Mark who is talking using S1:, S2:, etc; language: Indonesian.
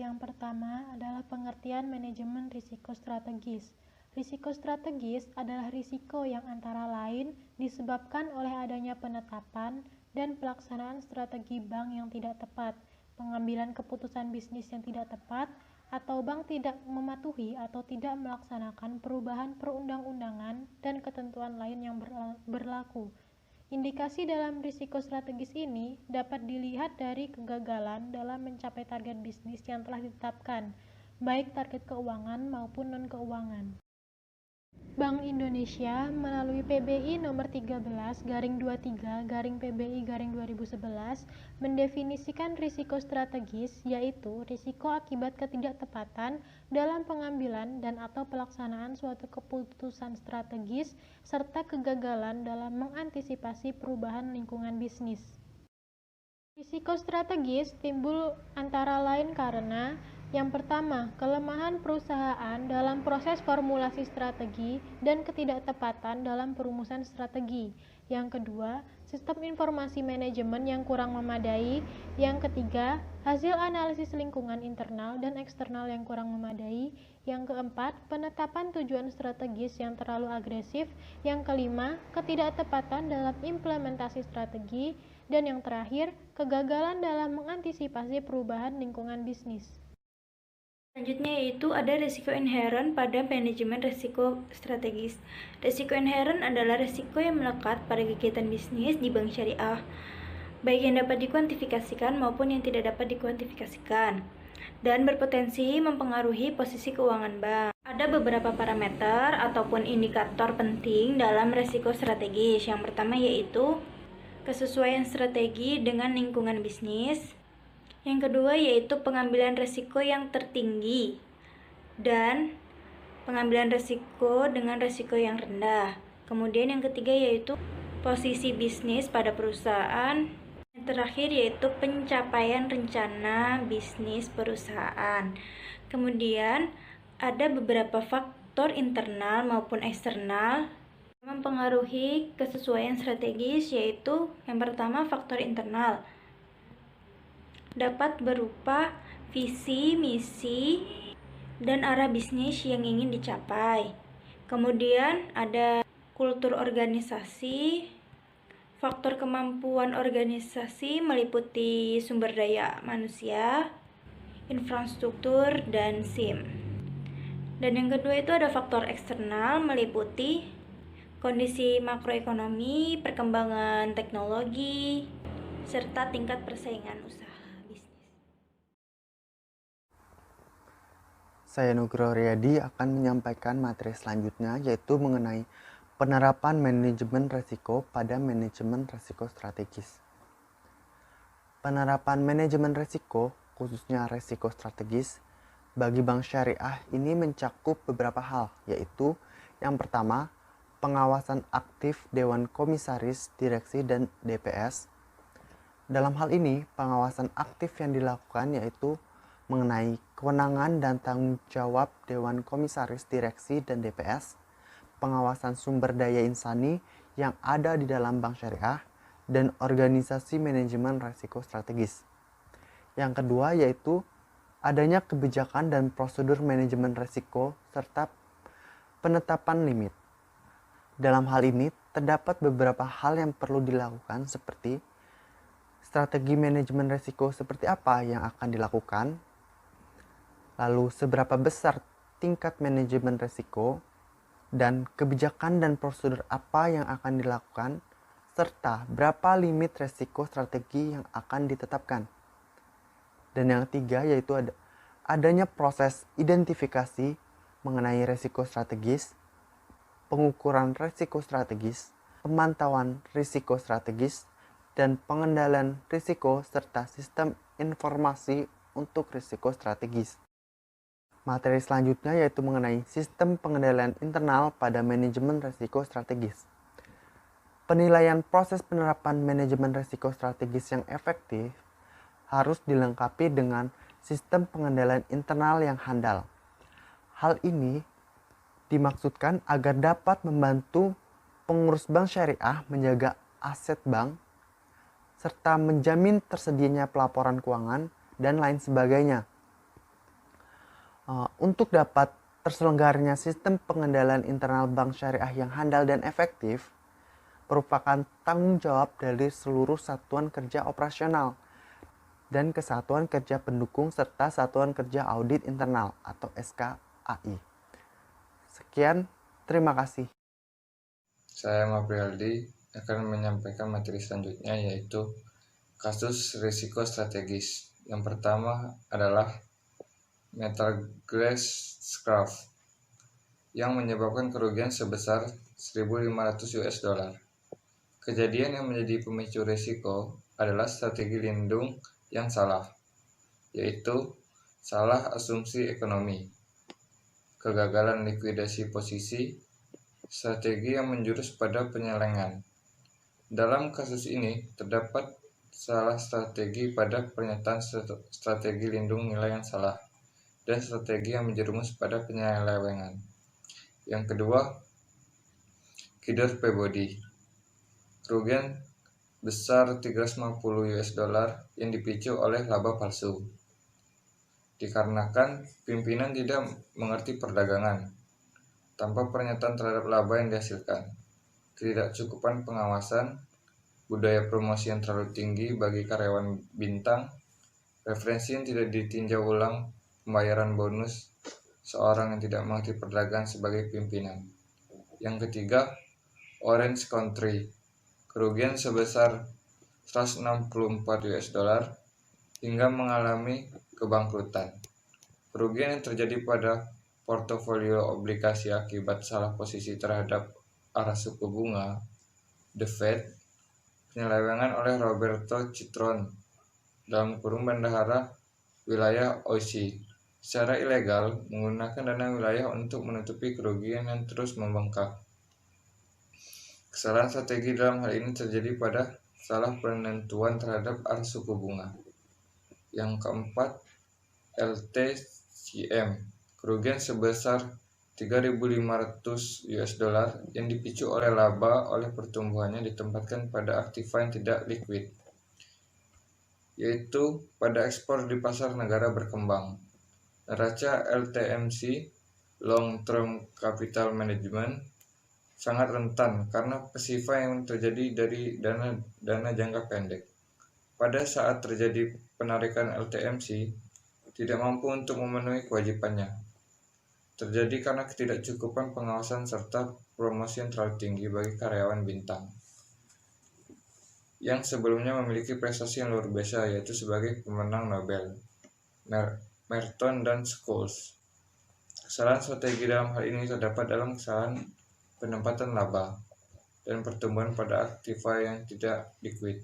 S1: yang pertama adalah pengertian manajemen risiko strategis. Risiko strategis adalah risiko yang antara lain disebabkan oleh adanya penetapan dan pelaksanaan strategi bank yang tidak tepat, pengambilan keputusan bisnis yang tidak tepat, atau bank tidak mematuhi atau tidak melaksanakan perubahan perundang-undangan dan ketentuan lain yang berlaku. Indikasi dalam risiko strategis ini dapat dilihat dari kegagalan dalam mencapai target bisnis yang telah ditetapkan, baik target keuangan maupun non-keuangan. Bank Indonesia melalui PBI nomor 13/23/PBI/2011 mendefinisikan risiko strategis, yaitu risiko akibat ketidaktepatan dalam pengambilan dan atau pelaksanaan suatu keputusan strategis serta kegagalan dalam mengantisipasi perubahan lingkungan bisnis. Risiko strategis timbul antara lain karena yang pertama, kelemahan perusahaan dalam proses formulasi strategi dan ketidaktepatan dalam perumusan strategi. Yang kedua, sistem informasi manajemen yang kurang memadai. Yang ketiga, hasil analisis lingkungan internal dan eksternal yang kurang memadai. Yang keempat, penetapan tujuan strategis yang terlalu agresif. Yang kelima, ketidaktepatan dalam implementasi strategi. Dan yang terakhir, kegagalan dalam mengantisipasi perubahan lingkungan bisnis.
S2: Selanjutnya yaitu ada risiko inherent pada manajemen risiko strategis. Risiko inherent adalah risiko yang melekat pada kegiatan bisnis di bank syariah, baik yang dapat dikuantifikasikan maupun yang tidak dapat dikuantifikasikan, dan berpotensi mempengaruhi posisi keuangan bank. Ada beberapa parameter ataupun indikator penting dalam risiko strategis. Yang pertama yaitu kesesuaian strategi dengan lingkungan bisnis. Yang kedua yaitu pengambilan risiko yang tertinggi dan pengambilan risiko dengan risiko yang rendah. Kemudian yang ketiga yaitu posisi bisnis pada perusahaan. Yang terakhir yaitu pencapaian rencana bisnis perusahaan. Kemudian ada beberapa faktor internal maupun eksternal yang mempengaruhi kesesuaian strategis, yaitu yang pertama faktor internal dapat berupa visi, misi, dan arah bisnis yang ingin dicapai. Kemudian ada kultur organisasi. Faktor kemampuan organisasi meliputi sumber daya manusia, infrastruktur, dan SIM. Dan yang kedua itu ada faktor eksternal meliputi kondisi makroekonomi, perkembangan teknologi, serta tingkat persaingan usaha.
S3: Saya Nugroho Riyadi akan menyampaikan materi selanjutnya, yaitu mengenai penerapan manajemen risiko pada manajemen risiko strategis. Penerapan manajemen risiko, khususnya risiko strategis, bagi bank syariah ini mencakup beberapa hal, yaitu yang pertama, pengawasan aktif Dewan Komisaris, Direksi, dan DPS. Dalam hal ini, pengawasan aktif yang dilakukan yaitu mengenai kewenangan dan tanggung jawab Dewan Komisaris, Direksi, dan DPS, pengawasan sumber daya insani yang ada di dalam bank syariah, dan organisasi manajemen risiko strategis. Yang kedua yaitu adanya kebijakan dan prosedur manajemen risiko serta penetapan limit. Dalam hal ini terdapat beberapa hal yang perlu dilakukan, seperti strategi manajemen risiko seperti apa yang akan dilakukan, lalu seberapa besar tingkat manajemen risiko, dan kebijakan dan prosedur apa yang akan dilakukan, serta berapa limit risiko strategi yang akan ditetapkan. Dan yang ketiga yaitu adanya proses identifikasi mengenai risiko strategis, pengukuran risiko strategis, pemantauan risiko strategis, dan pengendalian risiko serta sistem informasi untuk risiko strategis. Materi selanjutnya yaitu mengenai sistem pengendalian internal pada manajemen risiko strategis. Penilaian proses penerapan manajemen risiko strategis yang efektif harus dilengkapi dengan sistem pengendalian internal yang handal. Hal ini dimaksudkan agar dapat membantu pengurus bank syariah menjaga aset bank, serta menjamin tersedianya pelaporan keuangan dan lain sebagainya. Untuk dapat terselenggaranya sistem pengendalian internal bank syariah yang handal dan efektif, merupakan tanggung jawab dari seluruh satuan kerja operasional dan kesatuan kerja pendukung serta satuan kerja audit internal atau SKAI. Sekian, terima kasih.
S4: Saya Maprialdi akan menyampaikan materi selanjutnya, yaitu kasus risiko strategis. Yang pertama adalah metal glass scrap yang menyebabkan kerugian sebesar 1.500 US dollar. Kejadian yang menjadi pemicu risiko adalah strategi lindung yang salah, yaitu salah asumsi ekonomi, kegagalan likuidasi posisi, strategi yang menjurus pada penyelengan. Dalam kasus ini terdapat salah strategi pada pernyataan strategi lindung nilai yang salah dan strategi yang menjerumus pada penyelewengan. Yang kedua, Kidder Peabody. Kerugian besar 350 US dollar yang dipicu oleh laba palsu. Dikarenakan pimpinan tidak mengerti perdagangan, tanpa pernyataan terhadap laba yang dihasilkan, ketidakcukupan pengawasan, budaya promosi yang terlalu tinggi bagi karyawan bintang, referensi yang tidak ditinjau ulang, pembayaran bonus seorang yang tidak mengerti perdagangan sebagai pimpinan. Yang ketiga, Orange Country. Kerugian sebesar 164 US dollar hingga mengalami kebangkrutan. Kerugian yang terjadi pada portofolio obligasi akibat salah posisi terhadap arah suku bunga, The Fed, penyelewengan oleh Roberto Citron dalam kurung bendahara wilayah OIC secara ilegal menggunakan dana wilayah untuk menutupi kerugian yang terus membengkak. Kesalahan strategi dalam hal ini terjadi pada salah penentuan terhadap arah suku bunga. Yang keempat, LTCM. Kerugian sebesar 3.500 US dollar yang dipicu oleh laba oleh pertumbuhannya ditempatkan pada aktiva yang tidak liquid, yaitu pada ekspor di pasar negara berkembang. Neraca LTMC, Long Term Capital Management, sangat rentan karena pasifa yang terjadi dari dana jangka pendek. Pada saat terjadi penarikan LTMC, tidak mampu untuk memenuhi kewajibannya. Terjadi karena ketidakcukupan pengawasan serta promosi yang terlalu tinggi bagi karyawan bintang, yang sebelumnya memiliki prestasi yang luar biasa, yaitu sebagai pemenang Nobel, Merton dan Scholes. Kesalahan strategi dalam hal ini terdapat dalam kesalahan penempatan laba dan pertumbuhan pada aktiva yang tidak liquid.